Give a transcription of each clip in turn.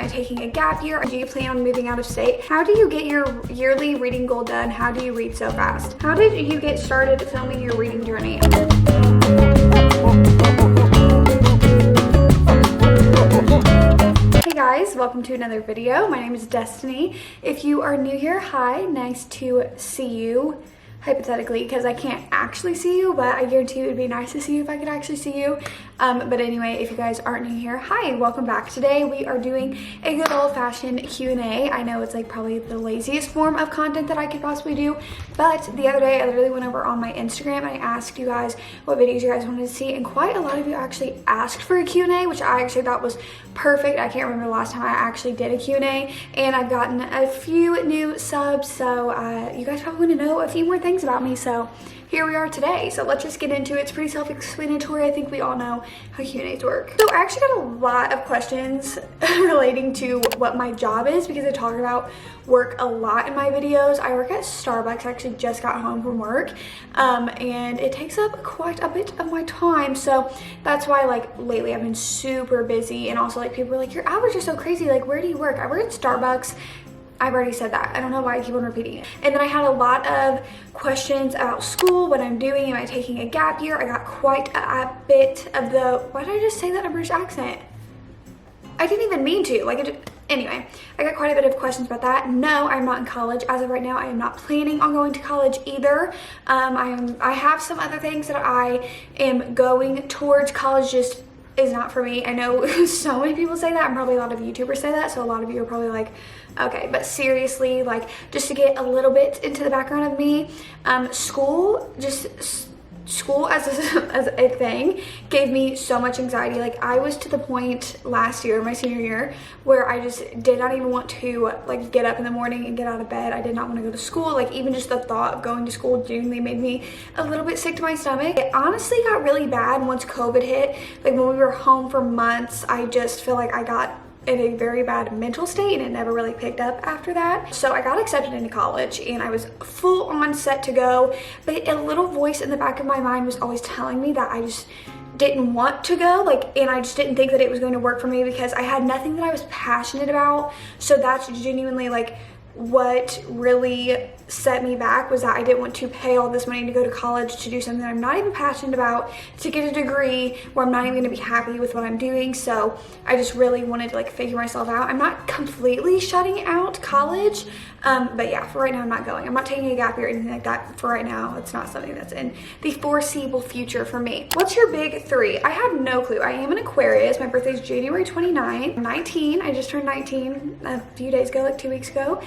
I taking a gap year? Do you plan on moving out of state? How do you get your yearly reading goal done? How do you read so fast? How did you get started filming your reading journey? Hey guys, welcome to another video. My name is Destiny. If you are new here, hi, nice to see you. Hypothetically, because I can't actually see you, but I guarantee you it would be nice to see you if I could actually see you. But anyway, if you guys aren't new here, hi, welcome back. Today we are doing a good old-fashioned Q&A. I know it's like probably the laziest form of content that I could possibly do, but the other day I literally went over on my Instagram and I asked you guys what videos you guys wanted to see, and quite a lot of you actually asked for a Q&A, which I actually thought was perfect. I can't remember the last time I actually did a Q&A, and I've gotten a few new subs, so you guys probably want to know a few more things about me, so here we are today. So let's just get into it. It's pretty self-explanatory. I think we all know how Q&As work. So I actually got a lot of questions relating to what my job is, because I talk about work a lot in my videos. I work at Starbucks. I actually just got home from work, and it takes up quite a bit of my time. So that's why, like, lately I've been super busy, and also like people are like, your hours are so crazy. Like, where do you work? I work at Starbucks. I've already said that. I don't know why I keep on repeating it. And then I had a lot of questions about school, what I'm doing, am I taking a gap year? I got quite a bit of the, why did I just say that in a British accent? I didn't even mean to, anyway, I got quite a bit of questions about that. No, I'm not in college. As of right now, I am not planning on going to college either. I have some other things that I am going towards. College just is not for me. I know so many people say that, and probably a lot of YouTubers say that, so a lot of you are probably like, okay, but seriously, like, just to get a little bit into the background of me, school as a thing gave me so much anxiety. Like, I was to the point last year, my senior year, where I just did not even want to like get up in the morning and get out of bed. I did not want to go to school. Like, even just the thought of going to school genuinely made me a little bit sick to my stomach. It honestly got really bad once COVID hit. Like, when we were home for months, I just feel like I got in a very bad mental state, and it never really picked up after that. So I got accepted into college, and I was full on set to go, but a little voice in the back of my mind was always telling me that I just didn't want to go, like, and I just didn't think that it was going to work for me because I had nothing that I was passionate about. So that's genuinely like what really set me back, was that I didn't want to pay all this money to go to college to do something that I'm not even passionate about, to get a degree where I'm not even going to be happy with what I'm doing. So I just really wanted to like figure myself out. I'm not completely shutting out college, but yeah, for right now I'm not going. I'm not taking a gap year or anything like that for right now. It's not something that's in the foreseeable future for me. What's your big three? I have no clue. I am an Aquarius. My birthday is January 29th. I'm 19. I just turned 19 a few days ago, like 2 weeks ago.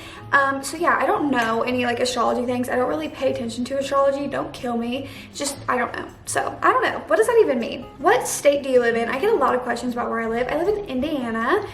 So yeah, I don't know any like astrology things. I don't really pay attention to astrology. Don't kill me. Just, I don't know. So I don't know. What does that even mean? What state do you live in? I get a lot of questions about where I live. I live in Indiana,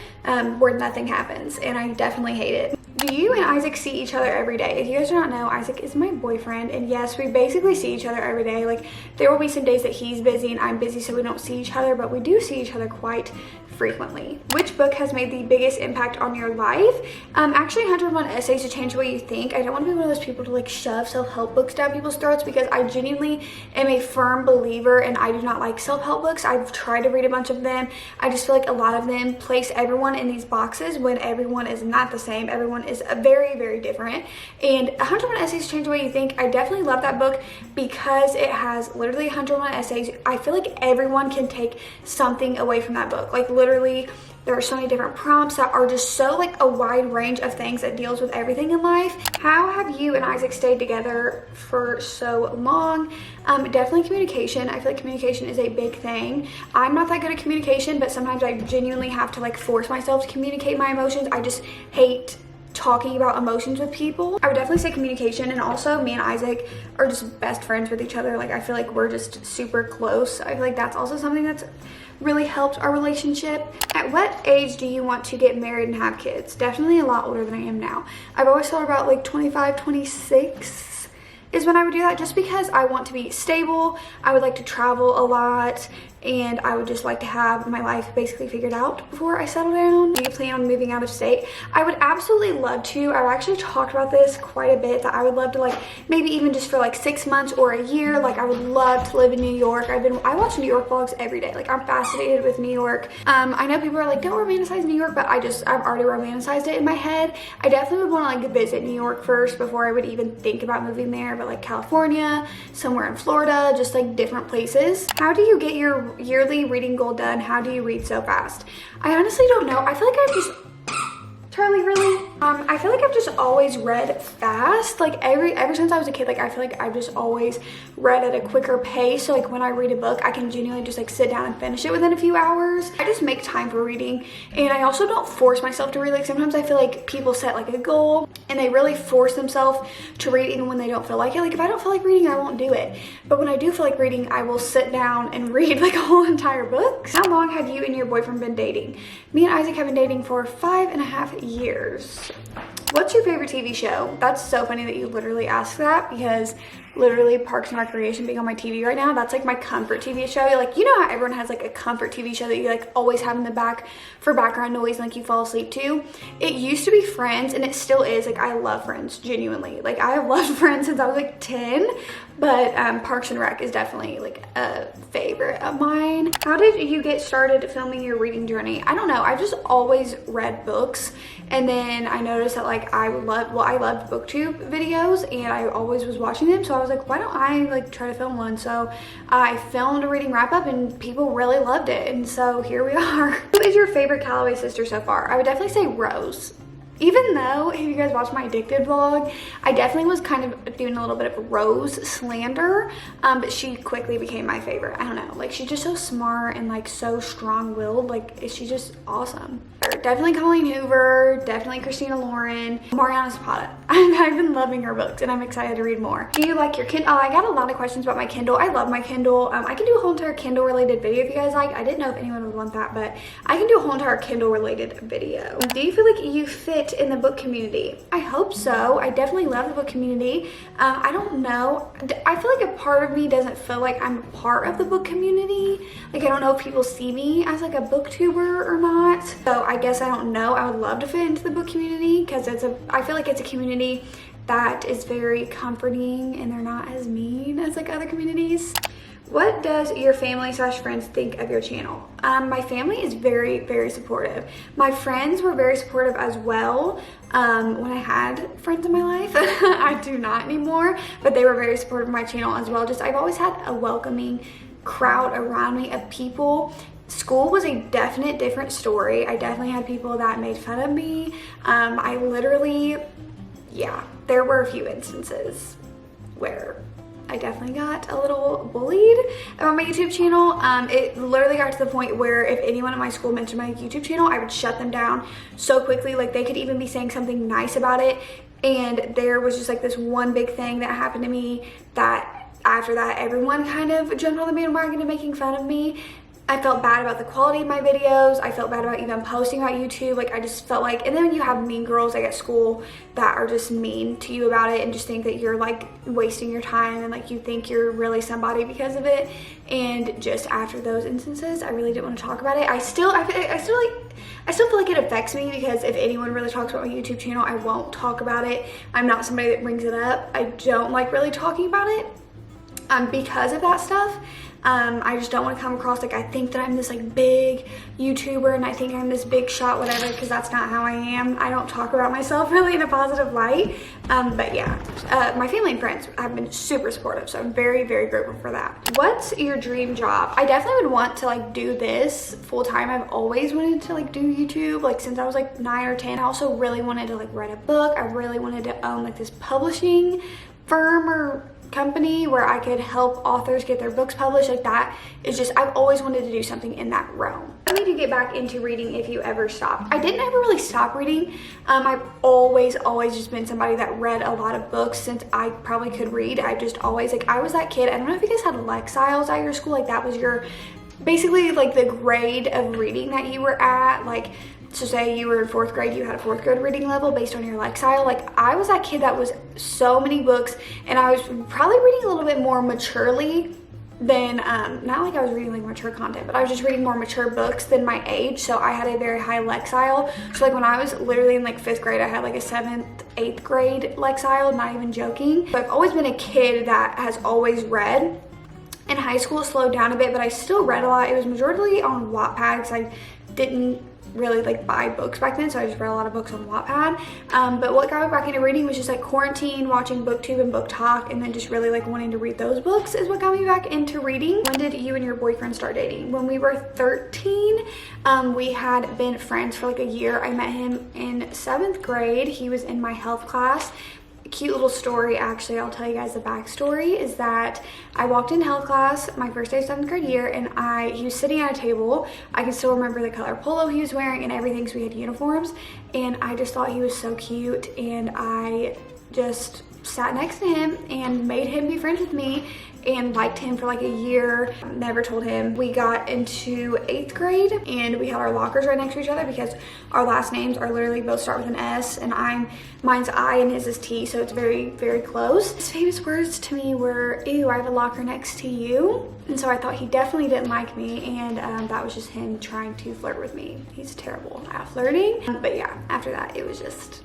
where nothing happens, and I definitely hate it. Do you and Isaac see each other every day? If you guys do not know, Isaac is my boyfriend, and yes, we basically see each other every day. Like, there will be some days that he's busy and I'm busy, so we don't see each other, but we do see each other quite frequently. Which book has made the biggest impact on your life? Actually, 101 Essays to Change the Way You Think. I don't want to be one of those people to like shove self-help books down people's throats, because I genuinely am a firm believer, and I do not like self-help books. I've tried to read a bunch of them. I just feel like a lot of them place everyone in these boxes when everyone is not the same. Everyone is very, very different. And 101 Essays to Change the Way You Think, I definitely love that book because it has literally 101 essays. I feel like everyone can take something away from that book. Like, literally, there are so many different prompts that are just so like a wide range of things that deals with everything in life. How have you and Isaac stayed together for so long? Definitely communication. I feel like communication is a big thing. I'm not that good at communication, but sometimes I genuinely have to like force myself to communicate my emotions. I just hate talking about emotions with people. I would definitely say communication, and also me and Isaac are just best friends with each other. Like, I feel like we're just super close. I feel like that's also something that's really helped our relationship. At what age do you want to get married and have kids? Definitely a lot older than I am now. I've always thought about like 25, 26 is when I would do that, just because I want to be stable. I would like to travel a lot, and I would just like to have my life basically figured out before I settle down. Do you plan on moving out of state? I would absolutely love to. I've actually talked about this quite a bit, that I would love to, like, maybe even just for like 6 months or a year. Like, I would love to live in New York. I watch New York vlogs every day. Like, I'm fascinated with New York. I know people are like, don't romanticize New York, but I've already romanticized it in my head. I definitely would want to like visit New York first before I would even think about moving there, but like California, somewhere in Florida, just like different places. How do you get your yearly reading goal done? How do you read so fast? I honestly don't know. I feel like I've just, Charlie, really? I feel like I've just always read fast. Like ever since I was a kid, like I feel like I've just always read at a quicker pace. So like when I read a book, I can genuinely just like sit down and finish it within a few hours. I just make time for reading, and I also don't force myself to read. Like sometimes I feel like people set like a goal and they really force themselves to read even when they don't feel like it. Like if I don't feel like reading, I won't do it. But when I do feel like reading, I will sit down and read like a whole entire book. How long have you and your boyfriend been dating? Me and Isaac have been dating for 5.5 years. What's your favorite TV show? That's so funny that you literally asked that, because literally Parks and Recreation being on my TV right now, that's like my comfort TV show. Like, you know how everyone has like a comfort TV show that you like always have in the back for background noise and like you fall asleep to? It used to be Friends, and it still is. Like, I love Friends, genuinely. Like, I have loved Friends since I was like 10, but Parks and Rec is definitely like a favorite of mine. How did you get started filming your reading journey? I don't know. I've just always read books, and then I noticed that like I loved booktube videos, and I always was watching them, so I was like, why don't I like try to film one? So I filmed a reading wrap up, and people really loved it, and so here we are. Who is your favorite Callaway sister so far? I would definitely say Rose. Even though, if you guys watch my addicted vlog, I definitely was kind of doing a little bit of Rose slander, but she quickly became my favorite. I don't know, like she's just so smart and like so strong-willed. Like, she's just awesome. Definitely Colleen Hoover, definitely Christina Lauren, Mariana Zapata. I've been loving her books, and I'm excited to read more. Do you like your Kindle? Oh, I got a lot of questions about my Kindle. I love my Kindle. I can do a whole entire Kindle related video if you guys like. I didn't know if anyone would want that, but I can do a whole entire Kindle related video. Do you feel like you fit in the book community? I hope so. I definitely love the book community. I don't know. I feel like a part of me doesn't feel like I'm a part of the book community. Like, I don't know if people see me as like a booktuber or not. So I guess I don't know. I would love to fit into the book community, because I feel like it's a community that is very comforting, and they're not as mean as like other communities. What does your family / friends think of your channel? My family is very, very supportive. My friends were very supportive as well when I had friends in my life. I do not anymore, but they were very supportive of my channel as well. Just, I've always had a welcoming crowd around me of people. School was a definite different story. I definitely had people that made fun of me. I literally, yeah, there were a few instances where I definitely got a little bullied about my YouTube channel. It literally got to the point where if anyone at my school mentioned my YouTube channel, I would shut them down so quickly. Like, they could even be saying something nice about it, and there was just like this one big thing that happened to me that after that, everyone kind of jumped on the bandwagon of making fun of me. I felt bad about the quality of my videos. I felt bad about even posting about YouTube. Like, I just felt like, and then when you have mean girls like at school that are just mean to you about it and just think that you're like wasting your time, and like you think you're really somebody because of it. And just after those instances, I really didn't want to talk about it. I still feel like it affects me, because if anyone really talks about my YouTube channel, I won't talk about it. I'm not somebody that brings it up. I don't like really talking about it because of that stuff. I just don't want to come across like I think that I'm this like big YouTuber and I think I'm this big shot, whatever, because that's not how I am. I don't talk about myself really in a positive light. But yeah, my family and friends have been super supportive, so I'm very, very grateful for that. What's your dream job? I definitely would want to like do this full time. I've always wanted to like do YouTube, like since I was like 9 or 10. I also really wanted to like write a book. I really wanted to own like this publishing firm or company where I could help authors get their books published. Like, that is just, I've always wanted to do something in that realm. I need to get back into reading if you ever stopped. I didn't ever really stop reading. I've always just been somebody that read a lot of books since I probably could read. I just always, like, I was that kid. I don't know if you guys had Lexiles at your school. Like, that was your, basically like the grade of reading that you were at. Like, so say you were in 4th grade, you had a 4th grade reading level based on your Lexile. Like, I was that kid that was so many books, and I was probably reading a little bit more maturely then not like I was reading like mature content, but I was just reading more mature books than my age. So I had a very high Lexile. So like when I was literally in like 5th grade, I had like a 7th, 8th grade Lexile, not even joking. But I've always been a kid that has always read. In high school, it slowed down a bit, but I still read a lot. It was majority on Wattpad because I didn't really like buy books back then, so I just read a lot of books on Wattpad. But what got me back into reading was just like quarantine, watching booktube and book talk, and then just really like wanting to read those books is what got me back into reading. When did you and your boyfriend start dating? When we were 13. We had been friends for like a year. I met him in 7th grade. He was in my health class. Cute little story, actually, I'll tell you guys the backstory, is that I walked in health class my first day of 7th grade year, and he was sitting at a table. I can still remember the color polo he was wearing and everything, because we had uniforms, and I just thought he was so cute, and I just sat next to him and made him be friends with me and liked him for like a year. Never told him. We got into 8th grade and we had our lockers right next to each other because our last names are literally both start with an S, and mine's I and his is T, so it's very, very close. His famous words to me were, "Ew, I have a locker next to you." And so I thought he definitely didn't like me, and that was just him trying to flirt with me. He's terrible at flirting. But yeah, after that, it was just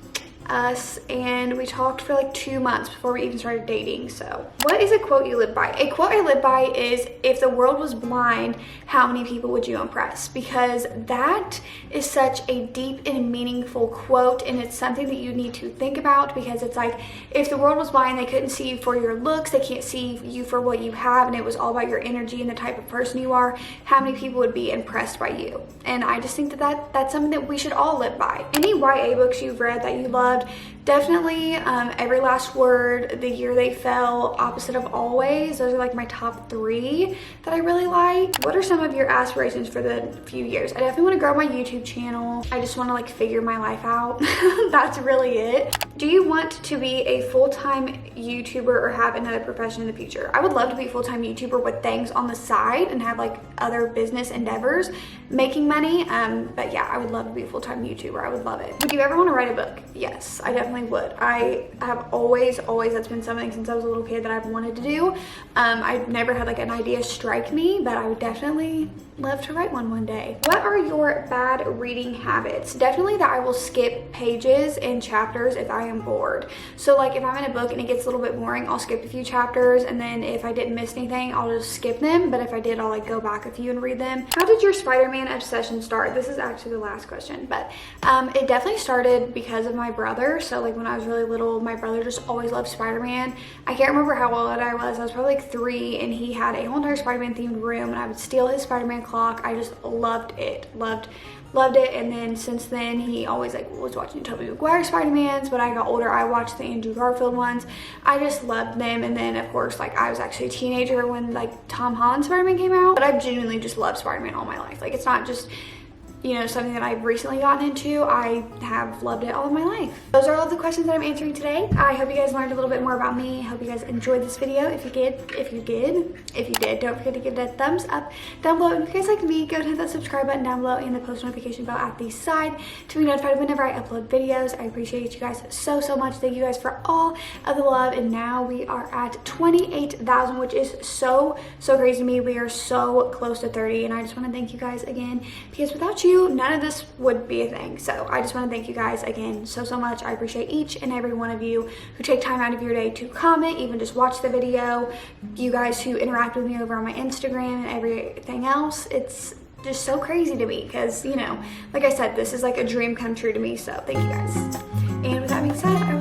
us, and we talked for like 2 months before we even started dating. So what is a quote you live by? A quote I live by is, if the world was blind, how many people would you impress? Because that is such a deep and meaningful quote, and it's something that you need to think about, because it's like, if the world was blind, they couldn't see you for your looks, they can't see you for what you have, and it was all about your energy and the type of person you are, how many people would be impressed by you? And I just think that that's something that we should all live by. Any YA books you've read that you loved, definitely Every Last Word, The Year They Fell, Opposite of Always. Those are like my top 3 that I really like. What are some of your aspirations for the few years? I definitely want to grow my YouTube channel. I just want to like figure my life out. That's really it. Do you want to be a full-time YouTuber or have another profession in the future? I would love to be a full-time YouTuber with things on the side and have like other business endeavors making money. But yeah, I would love to be a full-time YouTuber. I would love it. Would you ever want to write a book? Yes, I definitely would. I have always, that's been something since I was a little kid that I've wanted to do. I've never had like an idea strike me, but I would definitely love to write one day. What are your bad reading habits? Definitely that I will skip pages and chapters if I am bored. So like if I'm in a book and it gets a little bit boring, I'll skip a few chapters, and then if I didn't miss anything, I'll just skip them. But if I did, I'll like go back a few and read them. How did your Spider-Man obsession start? This is actually the last question, but it definitely started because of my brother. So like when I was really little, my brother just always loved Spider-Man. I can't remember how old I was. I was probably like 3, and he had a whole entire Spider-Man themed room, and I would steal his Spider-Man clock. I just loved it. Loved it. And then since then, he always like was watching Tobey Maguire Spider-Mans. When I got older, I watched the Andrew Garfield ones. I just loved them. And then of course, like I was actually a teenager when like Tom Holland Spider-Man came out. But I've genuinely just loved Spider-Man all my life. Like it's not just, you know, something that I've recently gotten into. I have loved it all of my life. Those are all of the questions that I'm answering today. I hope you guys learned a little bit more about me. I hope you guys enjoyed this video. If you did, don't forget to give it a thumbs up down below. And if you guys like me, go and hit that subscribe button down below and the post notification bell at the side to be notified whenever I upload videos. I appreciate you guys so much. Thank you guys for all of the love. And now we are at 28,000, which is so crazy to me. We are so close to 30, and I just want to thank you guys again, because without you, none of this would be a thing. So I just want to thank you guys again so much. I appreciate each and every one of you who take time out of your day to comment, even just watch the video, you guys who interact with me over on my Instagram and everything else. It's just so crazy to me because, you know, like I said, this is like a dream come true to me. So thank you guys. And with that being said,